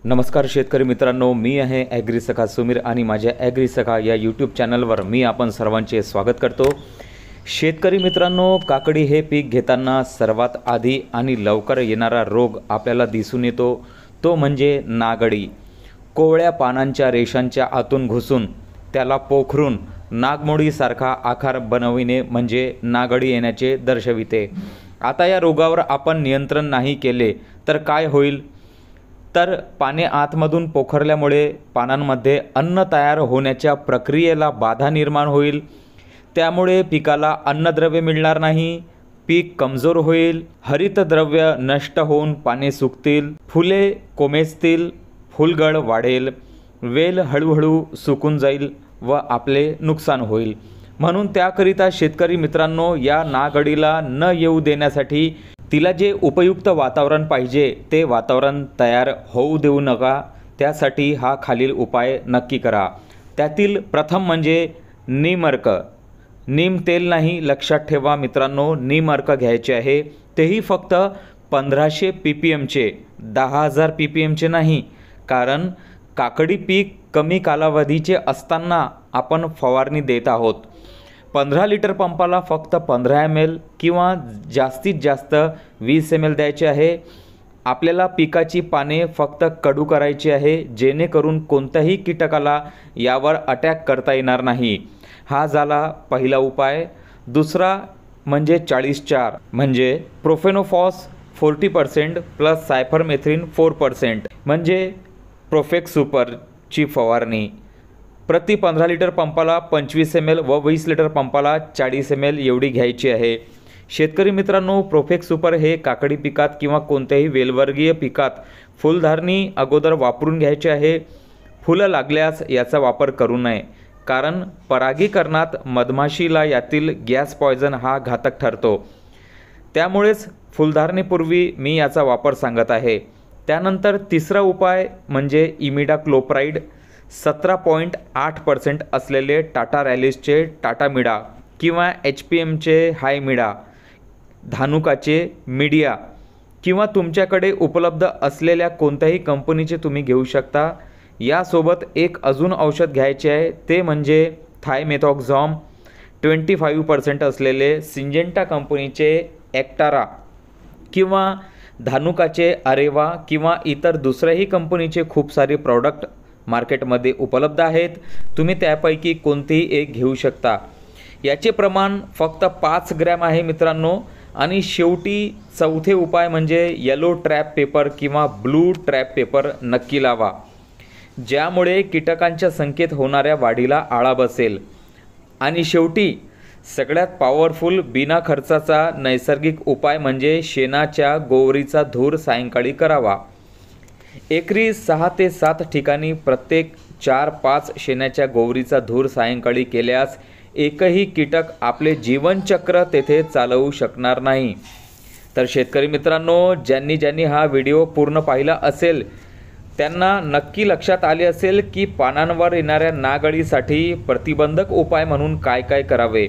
नमस्कार शेतकरी मित्रांनो, मी आहे ॲग्री सखा सुमीर आणि माझ्या ॲग्री सखा या यूट्यूब चॅनलवर मी आपण सर्वांचे स्वागत करतो। शेतकरी मित्रांनो, काकडी हे पीक घेताना सर्वात आधी आणि लवकर येणारा रोग आपल्याला दिसून येतो तो म्हणजे नागअळी। कोवळ्या पानांच्या रेषांच्या आतून घुसून त्याला पोखरून नागमोडीसारखा आकार बनविणे म्हणजे नागअळी येण्याचे दर्शविते। आता या रोगावर आपण नियंत्रण नाही केले तर काय होईल? तर पाने आतमधून पोखरल्यामुळे पानांमध्ये अन्न तयार होण्याच्या प्रक्रियेला बाधा निर्माण होईल। त्यामुळे पिकाला अन्नद्रव्य मिळणार नाही, पीक कमजोर होईल, हरितद्रव्य नष्ट होऊन पाने सुकतील, फुले कोमेजतील, फुलगळ वाढेल, वेल हळूहळू सुकून जाईल व आपले नुकसान होईल। म्हणून त्याकरिता शेतकरी मित्रांनो, या नागअळीला न येऊ देण्यासाठी तिला जे उपयुक्त वातावरण पाहिजे ते वातावरण तयार होऊ देऊ नका। त्यासाठी हा खालील उपाय नक्की करा। त्यातील प्रथम म्हणजे नीम अर्क। नीम तेल नाही, लक्षात ठेवा मित्रांनो, नीम अर्क घ्यायचे आहे, तेही फक्त 1500 ppmचे, 10,000 ppmचे नाही। कारण काकडी पीक कमी कालावधीचे असताना आपण फवारणी देत आहोत। 15 लिटर पंपाला फक्त 15 ml किंवा जास्तीत जास्त 20 ml द्यायचे आहे। आपल्याला पिकाची पाने फक्त कडू करायची आहे, जेणेकरून कोणत्याही कीटकाला यावर अटॅक करता येणार नाही। हा झाला पहिला उपाय। दुसरा म्हणजे 40-4 म्हणजे प्रोफेनोफॉस 40% प्लस सायपरमेथ्रिन 4% म्हणजे प्रोफेक्स सुपरची फवारणी। प्रति 15 लिटर पंपाला 25 ml व 20 लिटर पंपाला 40 ml एवढी घ्यायची आहे। शेतकरी मित्रांनो, प्रोफेक्स सुपर हे काकडी पिकात किंवा कोणत्याही वेलवर्गीय पिकात फुलधारणी अगोदर वापरून घ्यायचे आहे। फुलं लागल्यास याचा वापर करू नये, कारण परागीकरणात मधमाशीला यातील गॅस पॉयझन हा घातक ठरतो। त्यामुळेच फुलधारणीपूर्वी मी याचा वापर सांगत आहे। त्यानंतर तिसरा उपाय म्हणजे इमिडाक्लोप्राइड 17.8% असलेले टाटा रॅलिसचे टाटा मिडा किंवा HPMचे हाय मिडा, धानुकाचे मीडिया किंवा तुमच्याकडे उपलब्ध असलेल्या कोणत्याही कंपनीचे तुम्ही घेऊ शकता। यासोबत एक अजून औषध घ्यायचे आहे, ते म्हणजे थायमेथॉक्झॉम 25% असलेले सिंजेंटा कंपनीचे ॲक्टारा किंवा धानुकाचे अरेवा किंवा इतर दुसऱ्याही कंपनीचे खूप सारे प्रॉडक्ट मार्केटमध्ये उपलब्ध आहेत। तुम्ही त्यापैकी कोणतेही एक घेऊ शकता। याचे प्रमाण फक्त 5 ग्रॅम आहे मित्रांनो। आणि शेवटी चौथे उपाय म्हणजे येलो ट्रॅप पेपर किंवा ब्लू ट्रॅप पेपर नक्की लावा, ज्यामुळे कीटकांच्या संख्येत होणाऱ्या वाढीला आळा बसेल। आणि शेवटी सगळ्यात पॉवरफुल बिना खर्चाचा नैसर्गिक उपाय म्हणजे शेणाच्या गोवरीचा धूर सायंकाळी करावा। एकरी 6 ते 7 ठिकाणी प्रत्येक 4-5 शेणाच्या गोवरीचा धूर सायंकाळी केल्यास एकही कीटक आपले जीवनचक्र तेथे चालवू शकणार नाही। तर शेतकरी मित्रांनो, ज्यांनी हा व्हिडिओ पूर्ण पाहिला असेल त्यांना नक्की लक्षात आले असेल की पानांवर येणाऱ्या नागअळीसाठी प्रतिबंधक उपाय म्हणून काय काय करावे।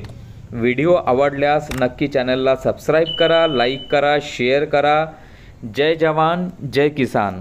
व्हिडिओ आवडल्यास नक्की चॅनलला सबस्क्राईब करा, लाईक करा, शेअर करा। जय जवान जय किसान।